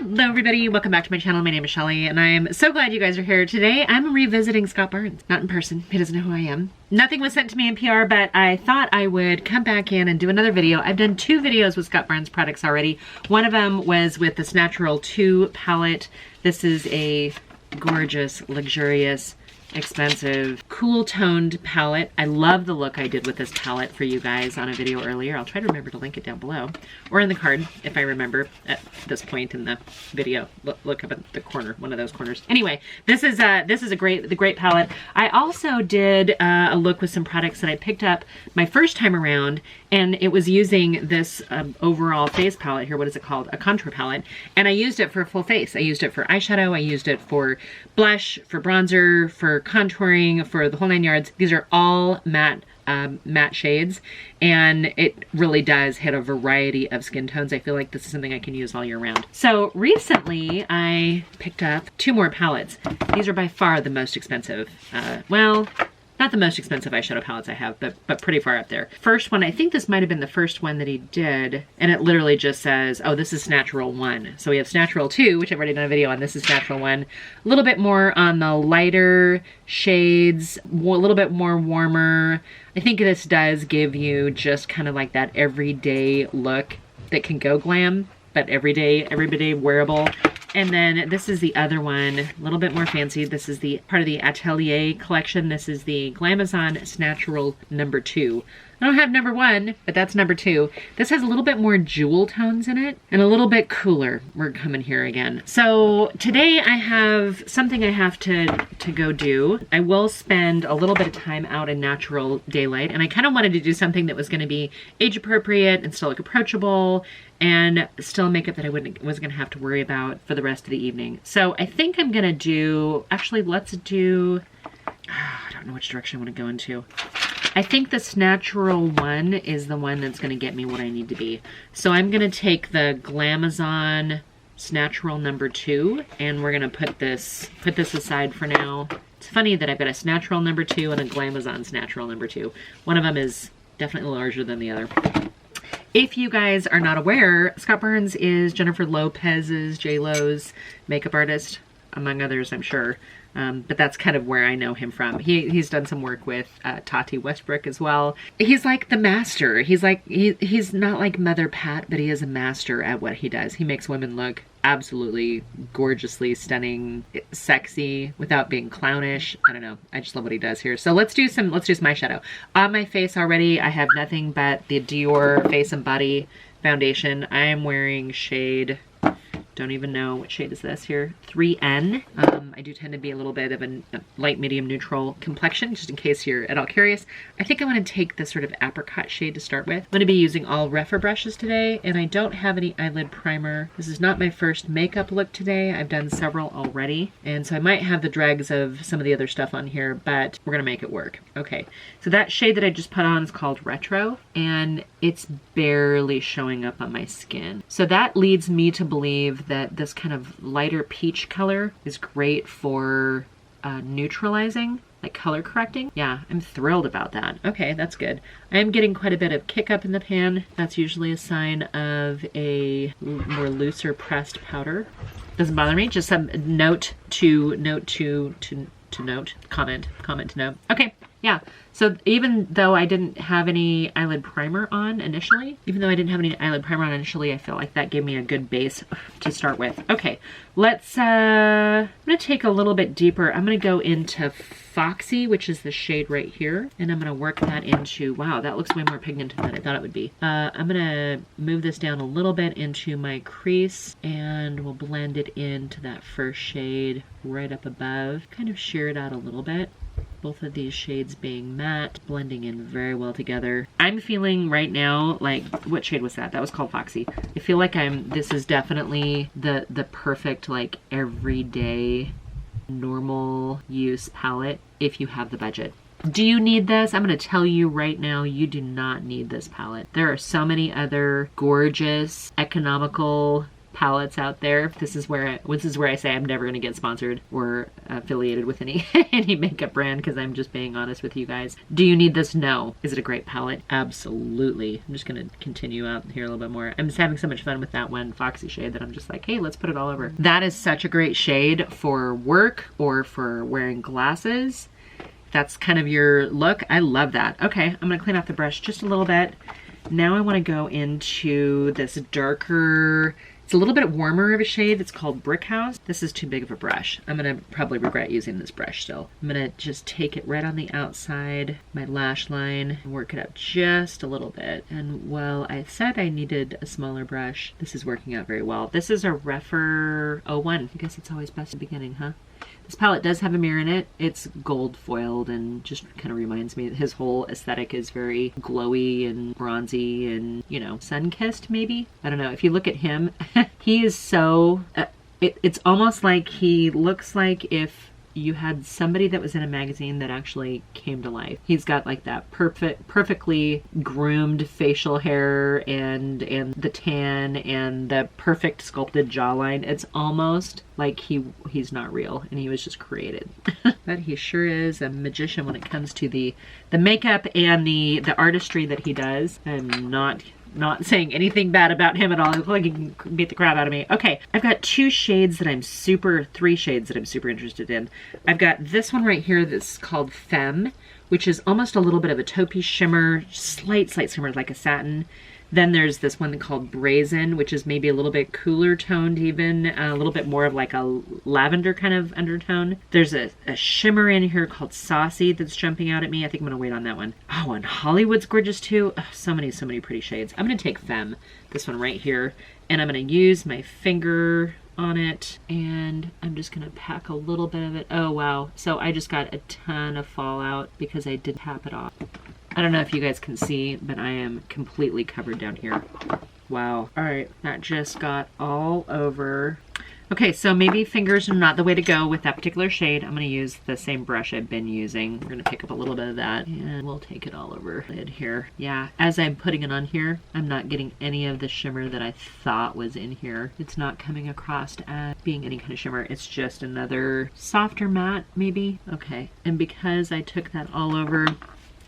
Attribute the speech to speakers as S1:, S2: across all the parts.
S1: Hello everybody, welcome back to my channel. My name is Shelly and I am so glad you guys are here. Today I'm revisiting Scott Barnes. Not in person, he doesn't know who I am. Nothing was sent to me in PR, but I thought I would come back in and do another video. I've done 2 videos with Scott Barnes products already. One of them was with the SNatural 2 palette. This is a gorgeous, luxurious, expensive, cool toned palette. I love the look I did with this palette for you guys on a video earlier. I'll try to remember to link it down below or in the card if I remember at this point in the video. Look up at the corner, one of those corners. Anyway, this is a great palette. I also did a look with some products that I picked up my first time around, and it was using this overall face palette here. What is it called? A contour palette. And I used it for full face. I used it for eyeshadow. I used it for blush, for bronzer, for contouring, for the whole 9 yards. These are all matte shades, and it really does hit a variety of skin tones. I feel like this is something I can use all year round. So recently I picked up 2 more palettes. These are by far the most expensive. Well, not the most expensive eyeshadow palettes I have, but pretty far up there. First one, I think this might have been the first one that he did, and it literally just says, oh, this is SNatural 1. So we have SNatural 2, which I've already done a video on. This is SNatural 1. A little bit more on the lighter shades, a little bit more warmer. I think this does give you just kind of like that everyday look that can go glam, but everyday wearable. And then this is the other one, a little bit more fancy. This is the part of the Atelier collection. This is the Glamazon SNatural number 2. I don't have number 1, but that's number 2. This has a little bit more jewel tones in it and a little bit cooler. We're coming here again. So today I have something I have to go do. I will spend a little bit of time out in natural daylight, and I kind of wanted to do something that was going to be age appropriate and still look approachable and still makeup that I wasn't going to have to worry about for the rest of the evening. So I think I'm going to do, actually let's do, I don't know which direction I want to go into. I think the SNatural 1 is the one that's going to get me what I need to be. So I'm going to take the Glamazon SNatural number 2, and we're going to put this aside for now. It's funny that I've got a SNatural number 2 and a Glamazon SNatural number 2. One of them is definitely larger than the other. If you guys are not aware, Scott Barnes is Jennifer Lopez's, J-Lo's makeup artist, among others, I'm sure. But that's kind of where I know him from. He's done some work with Tati Westbrook as well. He's like the master. He's not like Mother Pat, but he is a master at what he does. He makes women look absolutely gorgeously stunning, sexy without being clownish. I don't know. I just love what he does here. So let's do some eyeshadow. On my face already, I have nothing but the Dior Face and Body foundation. I am wearing shade, don't even know what shade is this here, 3N. I do tend to be a little bit of a light medium neutral complexion, just in case you're at all curious. I think I want to take this sort of apricot shade to start with. I'm going to be using all Refa brushes today, and I don't have any eyelid primer. This is not my first makeup look today. I've done several already, and so I might have the dregs of some of the other stuff on here, but we're going to make it work. Okay, so that shade that I just put on is called Retro, and it's barely showing up on my skin. So that leads me to believe that this kind of lighter peach color is great for neutralizing, like color correcting. Yeah, I'm thrilled about that. Okay, that's good. I am getting quite a bit of kick up in the pan. That's usually a sign of a more looser pressed powder. Doesn't bother me, just some comment to note. Okay. Yeah, so even though I didn't have any eyelid primer on initially, I feel like that gave me a good base to start with. Okay, let's, I'm gonna take a little bit deeper. I'm gonna go into Foxy, which is the shade right here, and I'm gonna work that into, wow, that looks way more pigmented than I thought it would be. I'm gonna move this down a little bit into my crease, and we'll blend it into that first shade right up above. Kind of sheer it out a little bit. Both of these shades being matte, blending in very well together. I'm feeling right now like, what shade was that? That was called Foxy. I feel like this is definitely the perfect like everyday normal use palette if you have the budget. Do you need this? I'm going to tell you right now, you do not need this palette. There are so many other gorgeous, economical palettes out there. This is where I say I'm never going to get sponsored or affiliated with any any makeup brand, because I'm just being honest with you guys. Do you need this? No. Is it a great palette? Absolutely. I'm just going to continue out here a little bit more. I'm just having so much fun with that one Foxy shade that I'm just like, hey, let's put it all over. That is such a great shade for work or for wearing glasses. That's kind of your look. I love that. Okay, I'm going to clean off the brush just a little bit. Now I want to go into this darker, it's a little bit warmer of a shade. It's called Brick House. This is too big of a brush. I'm going to probably regret using this brush still. I'm going to just take it right on the outside, my lash line, and work it up just a little bit. And while I said I needed a smaller brush, this is working out very well. This is a Rephr 01. I guess it's always best at the beginning, huh? This palette does have a mirror in it. It's gold foiled and just kind of reminds me that his whole aesthetic is very glowy and bronzy and, you know, sun-kissed maybe. I don't know. If you look at him, he is so... it's almost like he looks like if you had somebody that was in a magazine that actually came to life. He's got like that perfectly groomed facial hair and the tan and the perfect sculpted jawline. It's almost like he's not real and he was just created. But he sure is a magician when it comes to the makeup and the artistry that he does. I'm not saying anything bad about him at all. I look like he can beat the crap out of me. Okay, I've got three shades that I'm super interested in. I've got this one right here that's called Femme, which is almost a little bit of a taupey shimmer, slight shimmer like a satin. Then there's this one called Brazen, which is maybe a little bit cooler toned even, a little bit more of like a lavender kind of undertone. There's a shimmer in here called Saucy that's jumping out at me. I think I'm gonna wait on that one. Oh, and Hollywood's gorgeous too. Oh, so many pretty shades. I'm gonna take Femme, this one right here, and I'm gonna use my finger on it, and I'm just gonna pack a little bit of it. Oh wow, so I just got a ton of fallout because I did tap it off. I don't know if you guys can see, but I am completely covered down here. Wow. All right, that just got all over. Okay, so maybe fingers are not the way to go with that particular shade. I'm going to use the same brush I've been using. We're going to pick up a little bit of that and we'll take it all over lid here. Yeah, as I'm putting it on here, I'm not getting any of the shimmer that I thought was in here. It's not coming across as being any kind of shimmer. It's just another softer matte, maybe. Okay, and because I took that all over,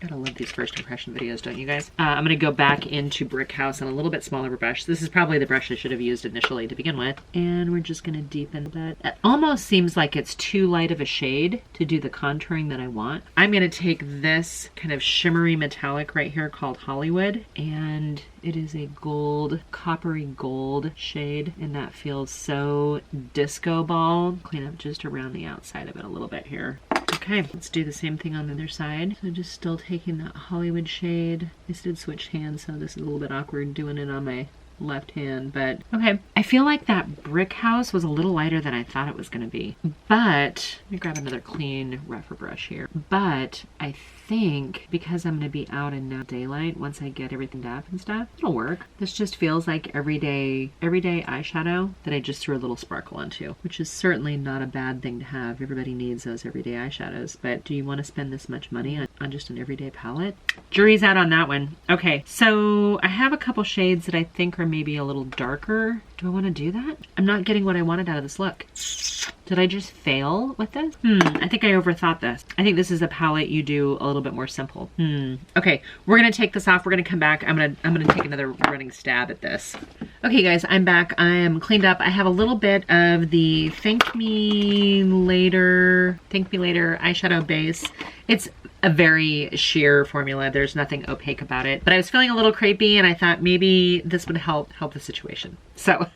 S1: gotta love these first impression videos, don't you guys? I'm gonna go back into Brick House on a little bit smaller brush. This is probably the brush I should have used initially to begin with. And we're just gonna deepen that. It almost seems like it's too light of a shade to do the contouring that I want. I'm gonna take this kind of shimmery metallic right here called Hollywood, and it is a gold, coppery gold shade, and that feels so disco ball. Clean up just around the outside of it a little bit here. Okay, let's do the same thing on the other side. So just still taking that Hollywood shade. I did switch hands, so this is a little bit awkward doing it on my left hand, but okay. I feel like that Brick House was a little lighter than I thought it was going to be, but let me grab another clean Rephr brush here. But I think because I'm going to be out in now daylight, once I get everything up and stuff, it'll work. This just feels like everyday eyeshadow that I just threw a little sparkle onto, which is certainly not a bad thing to have. Everybody needs those everyday eyeshadows, but do you want to spend this much money on just an everyday palette? Jury's out on that one. Okay, so I have a couple shades that I think are maybe a little darker. Do I want to do that? I'm not getting what I wanted out of this look. Did I just fail with this? I think I overthought this. I think this is a palette you do a little bit more simple. Okay, we're gonna take this off. We're gonna come back. I'm gonna take another running stab at this. Okay guys, I'm back. I am cleaned up. I have a little bit of the Thank Me Later eyeshadow base. It's a very sheer formula. There's nothing opaque about it, but I was feeling a little crepey and I thought maybe this would help the situation. So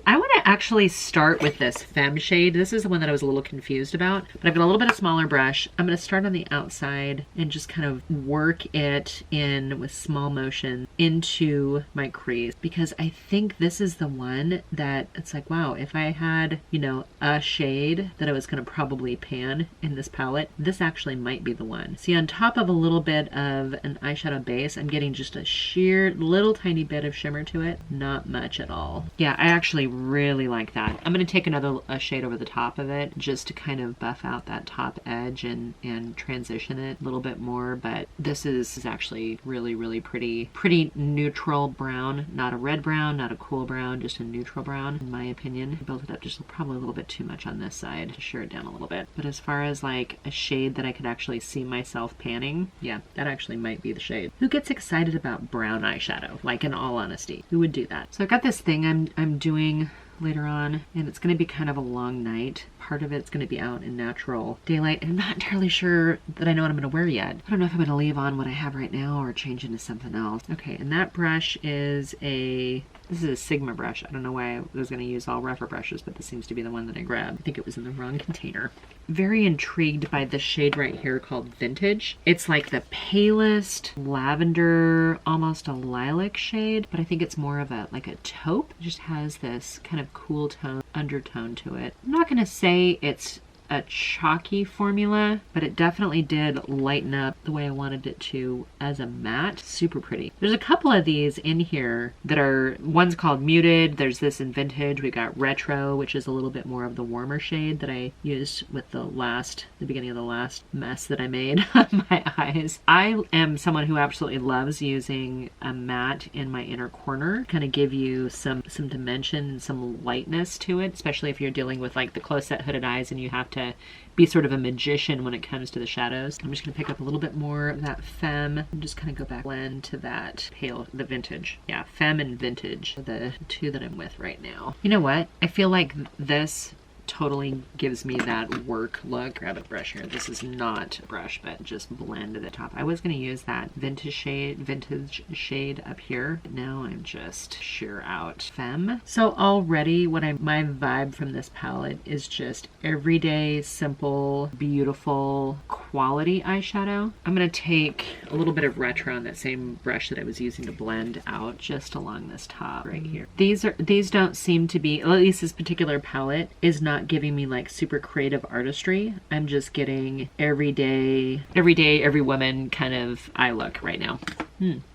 S1: I want to actually start with this Femme shade. This is the one that I was a little confused about, but I've got a little bit of smaller brush. I'm going to start on the outside and just kind of work it in with small motion into my crease, because I think this is the one that it's like, wow, if I had, you know, a shade that I was going to probably pan in this palette, this actually might be the one. See, on top of a little bit of an eyeshadow base, I'm getting just a sheer little tiny bit of shimmer to it. Not much at all. Yeah, I actually really like that. I'm going to take another shade over the top of it just to kind of buff out that top edge and transition it a little bit more, but this is actually really, really pretty neutral brown. Not a red brown, not a cool brown, just a neutral brown, in my opinion. I built it up just probably a little bit too much on this side to shear it down a little bit. But as far as like a shade that I could actually see myself panning, yeah, that actually might be the shade. Who gets excited about brown eyeshadow? Like, in all honesty, who would do that? So I've got this thing I'm doing later on, and it's going to be kind of a long night. Part of it's going to be out in natural daylight, and I'm not entirely sure that I know what I'm going to wear yet. I don't know if I'm going to leave on what I have right now or change into something else. Okay, and that brush is this is a Sigma brush. I don't know why I was going to use all rougher brushes, but this seems to be the one that I grabbed. I think it was in the wrong container. Very intrigued by this shade right here called Vintage. It's like the palest lavender, almost a lilac shade, but I think it's more of a like a taupe. It just has this kind of cool tone, undertone to it. I'm not going to say it's a chalky formula, but it definitely did lighten up the way I wanted it to as a matte. Super pretty. There's a couple of these in here that are, one's called Muted, there's this in Vintage, we got Retro, which is a little bit more of the warmer shade that I used with the beginning of the last mess that I made on my eyes. I am someone who absolutely loves using a matte in my inner corner, kind of give you some dimension and some lightness to it, especially if you're dealing with like the close set hooded eyes and you have to be sort of a magician when it comes to the shadows. I'm just going to pick up a little bit more of that Femme and just kind of go back blend to that pale, the Vintage. Yeah, Femme and Vintage are the two that I'm with right now. You know what? I feel like this totally gives me that work look. Grab a brush here. This is not a brush, but just blend at the top. I was going to use that vintage shade up here, but now I'm just sheer out Femme. So already my vibe from this palette is just everyday, simple, beautiful, quality eyeshadow. I'm going to take a little bit of Retro on that same brush that I was using to blend out just along this top right here. These don't seem to be, at least this particular palette is not giving me like super creative artistry. I'm just getting everyday, every woman kind of eye look right now.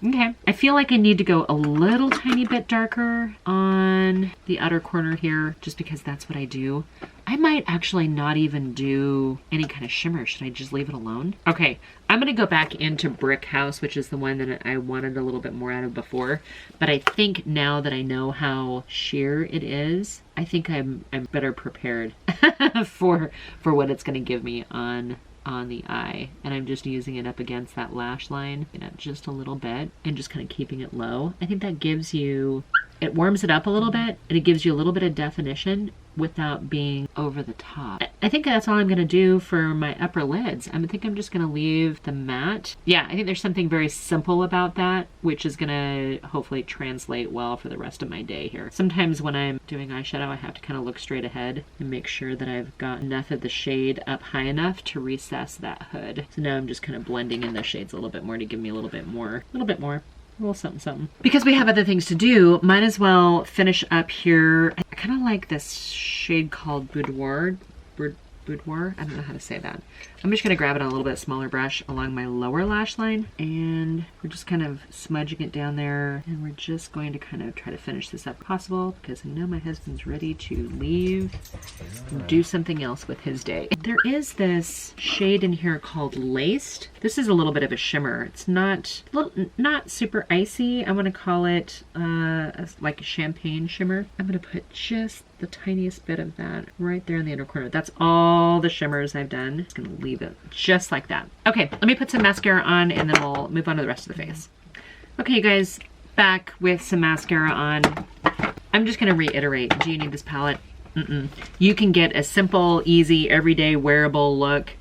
S1: Okay. I feel like I need to go a little tiny bit darker on the outer corner here, just because that's what I do. I might actually not even do any kind of shimmer. Should I just leave it alone? Okay, I'm gonna go back into Brick House, which is the one that I wanted a little bit more out of before. But I think now that I know how sheer it is, I think I'm better prepared for what it's gonna give me on the eye. And I'm just using it up against that lash line, just a little bit, and just kind of keeping it low. I think that gives you, it warms it up a little bit, and it gives you a little bit of definition without being over the top. I think that's all I'm gonna do for my upper lids. I think I'm just gonna leave the matte. Yeah, I think there's something very simple about that, which is gonna hopefully translate well for the rest of my day here. Sometimes when I'm doing eyeshadow, I have to kind of look straight ahead and make sure that I've got enough of the shade up high enough to recess that hood. So now I'm just kind of blending in the shades a little bit more to give me a little bit more. A little something something. Because we have other things to do, might as well finish up here. I kind of like this shade called Boudoir. Boudoir? I don't know how to say that. I'm just going to grab it on a little bit smaller brush along my lower lash line, and we're just kind of smudging it down there, and we're just going to kind of try to finish this up if possible, because I know my husband's ready to leave and do something else with his day. There is this shade in here called Laced. This is a little bit of a shimmer. It's not super icy. I'm going to call it like a champagne shimmer. I'm going to put just the tiniest bit of that right there in the inner corner. That's all the shimmers I've done. Just gonna leave it just like that. Okay, let me put some mascara on and then we'll move on to the rest of the face. Okay, you guys, back with some mascara on. I'm just gonna reiterate, do you need this palette? You can get a simple, easy, everyday wearable look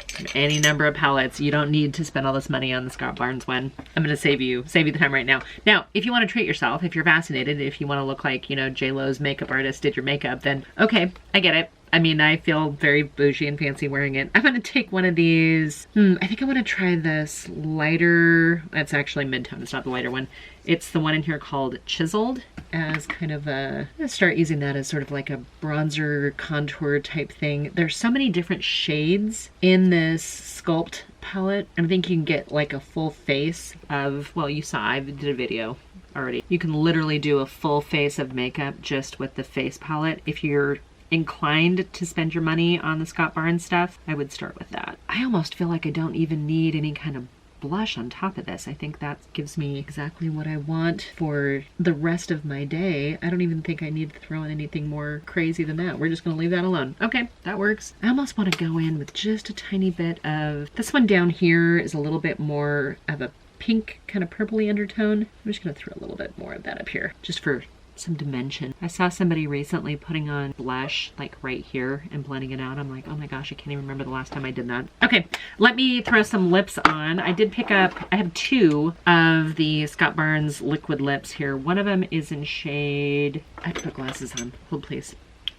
S1: from any number of palettes. You don't need to spend all this money on the Scott Barnes one. I'm gonna save you the time right now. Now, if you want to treat yourself, if you're fascinated, if you want to look like, you know, J-Lo's makeup artist did your makeup, then okay, I get it. I mean, I feel very bougie and fancy wearing it. I'm gonna take one of these. I think I want to try this lighter. That's actually mid-tone. It's not the lighter one. It's the one in here called Chiseled, as kind of a, I'm gonna start using that as sort of like a bronzer contour type thing. There's so many different shades in this Sculpt palette. I think you can get like a full face of, well, you saw, I did a video already. You can literally do a full face of makeup just with the face palette. If you're inclined to spend your money on the Scott Barnes stuff, I would start with that. I almost feel like I don't even need any kind of blush on top of this. I think that gives me exactly what I want for the rest of my day. I don't even think I need to throw in anything more crazy than that. We're just gonna leave that alone. Okay, that works. I almost want to go in with just a tiny bit of, this one down here is a little bit more of a pink kind of purpley undertone. I'm just gonna throw a little bit more of that up here just for some dimension. I saw somebody recently putting on blush like right here and blending it out. I'm like, oh my gosh, I can't even remember the last time I did that. Okay, let me throw some lips on. I did pick up, I have 2 of the Scott Barnes liquid lips here. One of them is in shade, I have to put glasses on, hold please.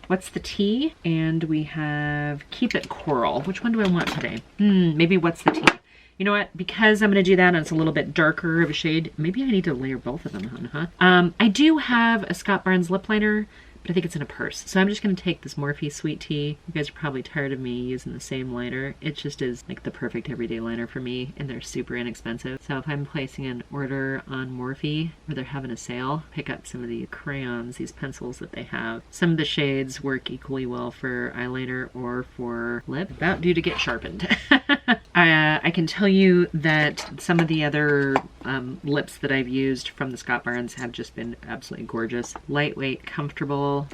S1: What's the T? And we have Keep It Coral. Which one do I want today? Maybe What's the T? You know what? Because I'm going to do that and it's a little bit darker of a shade, maybe I need to layer both of them on, huh? I do have a Scott Barnes lip liner, but I think it's in a purse. So I'm just going to take this Morphe Sweet Tea. You guys are probably tired of me using the same liner. It just is like the perfect everyday liner for me, and they're super inexpensive. So if I'm placing an order on Morphe, or they're having a sale, pick up some of the crayons, these pencils that they have. Some of the shades work equally well for eyeliner or for lip. About due to get sharpened. I can tell you that some of the other lips that I've used from the Scott Barnes have just been absolutely gorgeous. Lightweight, comfortable.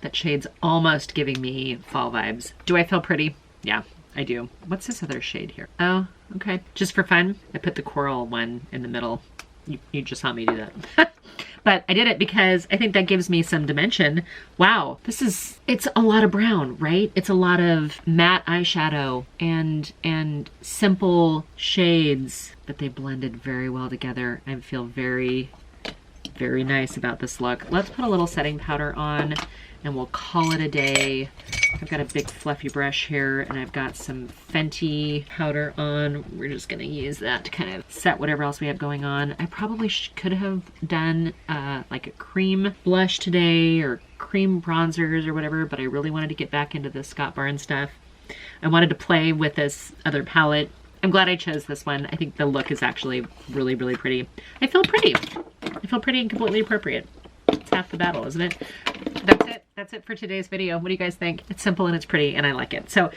S1: That shade's almost giving me fall vibes. Do I feel pretty? Yeah, I do. What's this other shade here? Oh, okay. Just for fun, I put the coral one in the middle. You just saw me do that. But I did it because I think that gives me some dimension. Wow, it's a lot of brown, right? It's a lot of matte eyeshadow and simple shades, but they blended very well together. I feel very, very nice about this look. Let's put a little setting powder on and we'll call it a day. I've got a big fluffy brush here and I've got some Fenty powder on. We're just gonna use that to kind of set whatever else we have going on. I probably could have done like a cream blush today or cream bronzers or whatever, but I really wanted to get back into the Scott Barnes stuff. I wanted to play with this other palette. I'm glad I chose this one. I think the look is actually really, really pretty. I feel pretty. I feel pretty and completely appropriate. It's half the battle, isn't it? That's it. That's it for today's video. What do you guys think? It's simple and it's pretty and I like it. So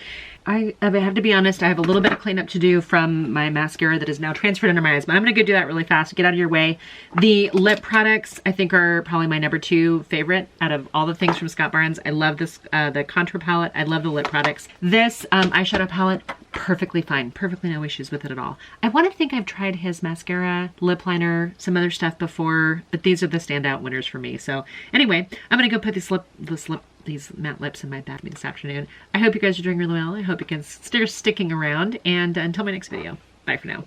S1: I have to be honest, I have a little bit of cleanup to do from my mascara that is now transferred under my eyes, but I'm gonna go do that really fast, get out of your way. The lip products I think are probably my number 2 favorite out of all the things from Scott Barnes. I love this, the contour palette. I love the lip products. This eyeshadow palette, perfectly fine. Perfectly no issues with it at all. I want to think I've tried his mascara, lip liner, some other stuff before, but these are the standout winners for me. So anyway, I'm gonna go put these matte lips in my bag this afternoon. I hope you guys are doing really well. I hope you can stay sticking around, and until my next video, bye for now.